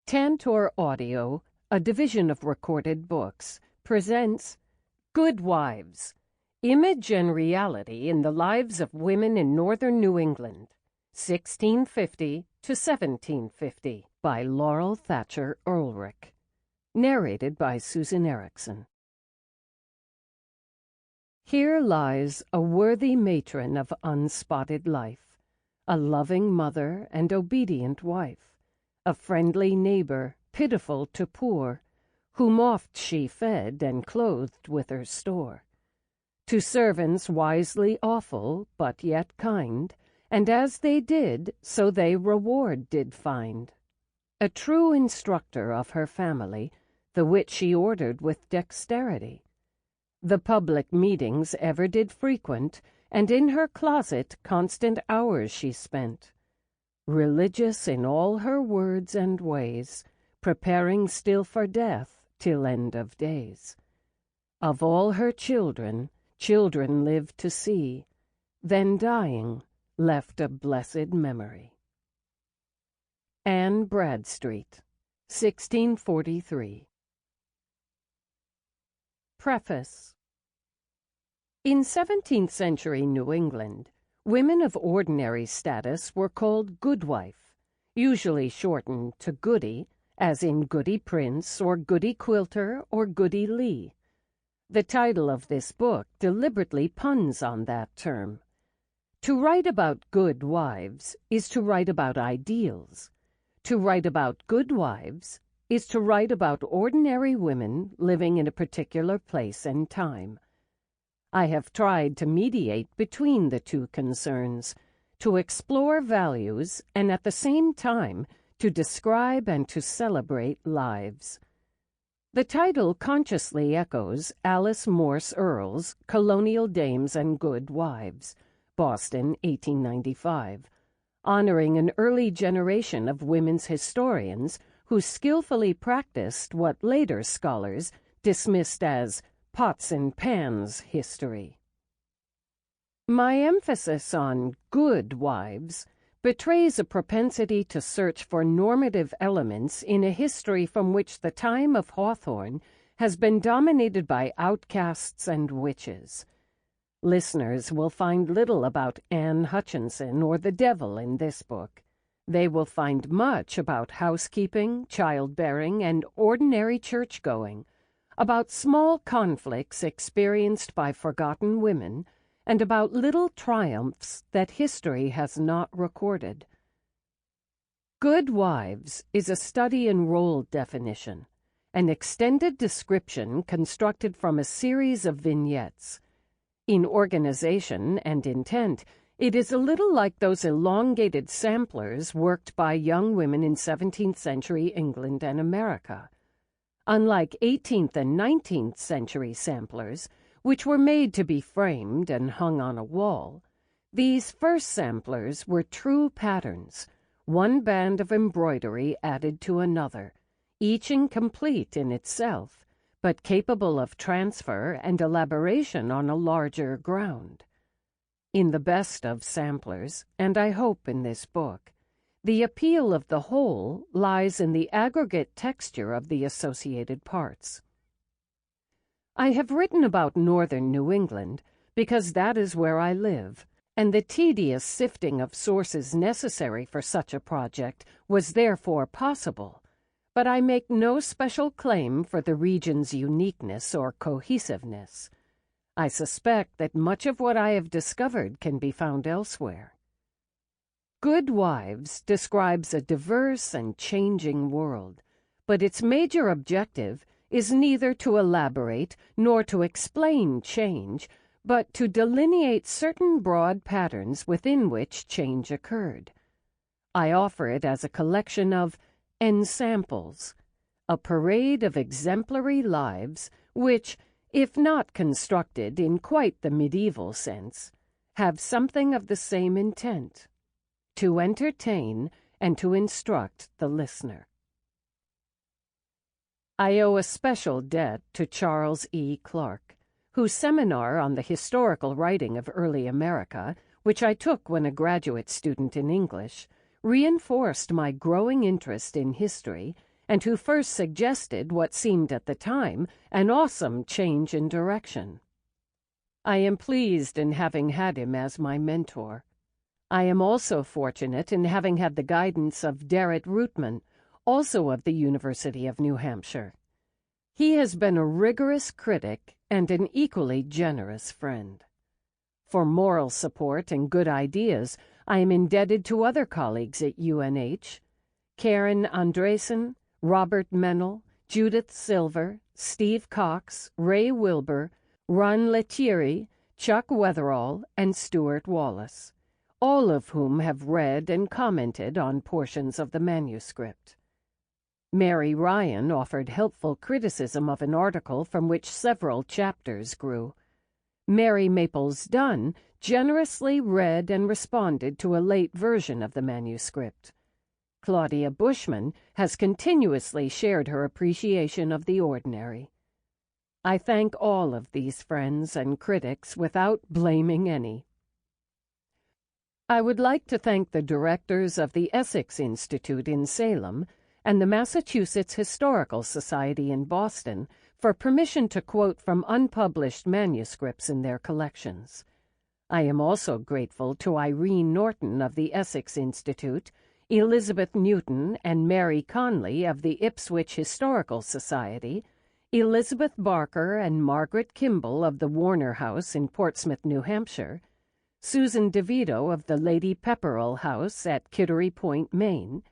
Tantor Audio, a division of Recorded Books, presents Goodwives, Image and Reality in the Lives of Women in Northern New England, 1650 to 1750, by Laurel, Thatcher, Ulrich. Narrated by Susan Ericksen. Here lies a worthy matron of unspotted life, a loving mother and obedient wife, a friendly neighbor, pitiful to poor, whom oft she fed and clothed with her store. To servants wisely awful, but yet kind, and as they did, so they reward did find. A true instructor of her family, the which she ordered with dexterity. The public meetings ever did frequent, and in her closet constant hours she spent. Religious in all her words and ways, preparing still for death till end of days. Of all her children, children lived to see, then dying, left a blessed memory. Anne Bradstreet, 1643. Preface. In 17th century New England, women of ordinary status were called goodwife, usually shortened to Goody, as in Goody Prince or Goody Quilter or Goody Lee. The title of this book deliberately puns on that term. To write about good wives is to write about ideals. To write about good wives is to write about ordinary women living in a particular place and time. I have tried to mediate between the two concerns, to explore values and at the same time to describe and to celebrate lives. The title consciously echoes Alice Morse Earle's Colonial Dames and Good Wives, Boston, 1895, honoring an early generation of women's historians who skillfully practiced what later scholars dismissed as pots and pans history. My emphasis on good wives betrays a propensity to search for normative elements in a history from which the time of Hawthorne has been dominated by outcasts and witches. Listeners will find little about Anne Hutchinson or the devil in this book. They will find much about housekeeping, childbearing, and ordinary church-going, about small conflicts experienced by forgotten women, and about little triumphs that history has not recorded. Good Wives is a study in role definition, an extended description constructed from a series of vignettes. In organization and intent, it is a little like those elongated samplers worked by young women in 17th century England and America. Unlike 18th and 19th century samplers, which were made to be framed and hung on a wall, these first samplers were true patterns, one band of embroidery added to another, each incomplete in itself, but capable of transfer and elaboration on a larger ground. In the best of samplers, and I hope in this book, the appeal of the whole lies in the aggregate texture of the associated parts. I have written about northern New England because that is where I live, and the tedious sifting of sources necessary for such a project was therefore possible, but I make no special claim for the region's uniqueness or cohesiveness. I suspect that much of what I have discovered can be found elsewhere. Good Wives describes a diverse and changing world, but its major objective is neither to elaborate nor to explain change, but to delineate certain broad patterns within which change occurred. I offer it as a collection of ensamples, a parade of exemplary lives which, if not constructed in quite the medieval sense, have something of the same intent, to entertain and to instruct the listener. I owe a special debt to Charles E. Clark, whose seminar on the historical writing of early America, which I took when a graduate student in English, reinforced my growing interest in history and who first suggested what seemed at the time an awesome change in direction. I am pleased in having had him as my mentor. I am also fortunate in having had the guidance of Derrit Rootman, also of the University of New Hampshire. He has been a rigorous critic and an equally generous friend. For moral support and good ideas, I am indebted to other colleagues at UNH, Karen Andresen, Robert Mennel, Judith Silver, Steve Cox, Ray Wilbur, Ron Lettieri, Chuck Weatherall, and Stuart Wallace, all of whom have read and commented on portions of the manuscript. Mary Ryan offered helpful criticism of an article from which several chapters grew. Mary Maples Dunn generously read and responded to a late version of the manuscript. Claudia Bushman has continuously shared her appreciation of the ordinary. I thank all of these friends and critics without blaming any. I would like to thank the directors of the Essex Institute in Salem and the Massachusetts Historical Society in Boston for permission to quote from unpublished manuscripts in their collections. I am also grateful to Irene Norton of the Essex Institute, Elizabeth Newton and Mary Conley of the Ipswich Historical Society, Elizabeth Barker and Margaret Kimball of the Warner House in Portsmouth, New Hampshire, Susan DeVito of the Lady Pepperell House at Kittery Point, Maine,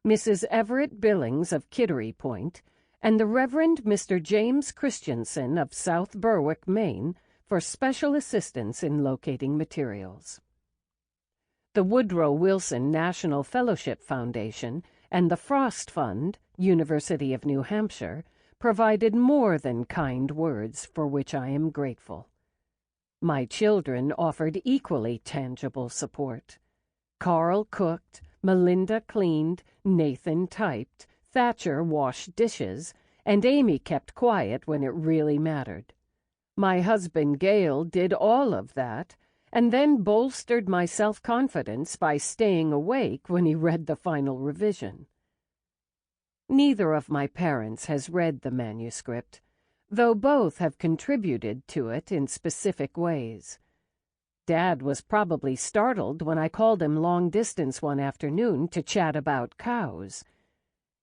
Mrs. Everett Billings of Kittery Point, and the Reverend Mr. James Christensen of South Berwick, Maine, for special assistance in locating materials. The Woodrow Wilson National Fellowship Foundation and the Frost Fund, University of New Hampshire, provided more than kind words for which I am grateful. My children offered equally tangible support. Carl cooked, Melinda cleaned, Nathan typed, Thatcher washed dishes, and Amy kept quiet when it really mattered. My husband Gail did all of that, and then bolstered my self-confidence by staying awake when he read the final revision. Neither of my parents has read the manuscript, though both have contributed to it in specific ways. Dad was probably startled when I called him long distance one afternoon to chat about cows.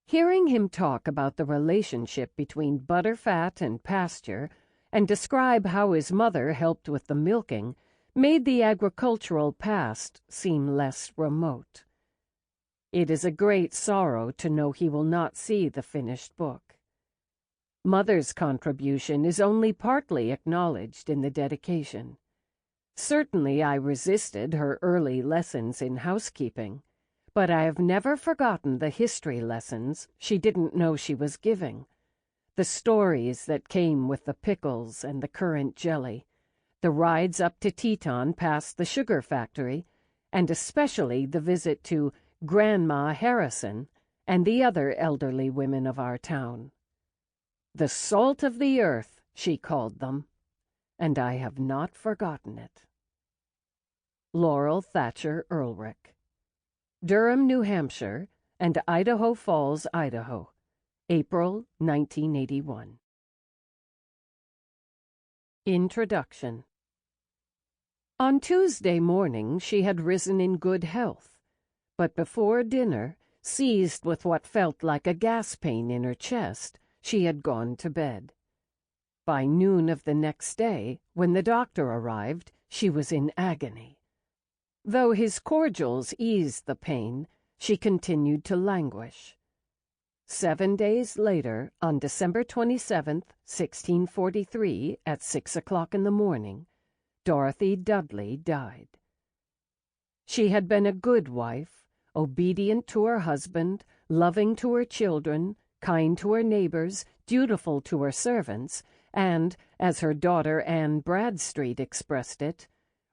Hearing him talk about the relationship between butterfat and pasture and describe how his mother helped with the milking made the agricultural past seem less remote. It is a great sorrow to know he will not see the finished book. Mother's contribution is only partly acknowledged in the dedication. Certainly I resisted her early lessons in housekeeping, but I have never forgotten the history lessons she didn't know she was giving, the stories that came with the pickles and the currant jelly, the rides up to Teton past the sugar factory, and especially the visit to Grandma Harrison and the other elderly women of our town. The salt of the earth, she called them, and I have not forgotten it. Laurel Thatcher Ulrich. Durham, New Hampshire, and Idaho Falls, Idaho, April 1981. Introduction. On Tuesday morning she had risen in good health, but before dinner, seized with what felt like a gas pain in her chest, she had gone to bed. By noon of the next day, when the doctor arrived, she was in agony. Though his cordials eased the pain, she continued to languish. 7 days later, on December 27th, 1643, at 6 o'clock in the morning, Dorothy Dudley died. She had been a good wife, obedient to her husband, loving to her children, kind to her neighbors, dutiful to her servants, and, as her daughter Anne Bradstreet expressed it,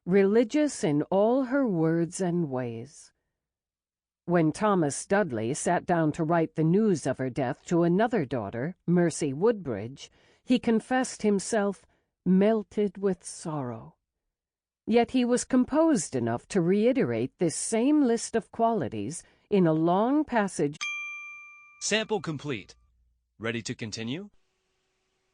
religious in all her words and ways. When Thomas Dudley sat down to write the news of her death to another daughter, Mercy Woodbridge, he confessed himself melted with sorrow. Yet he was composed enough to reiterate this same list of qualities in a long passage. Sample complete. Ready to continue?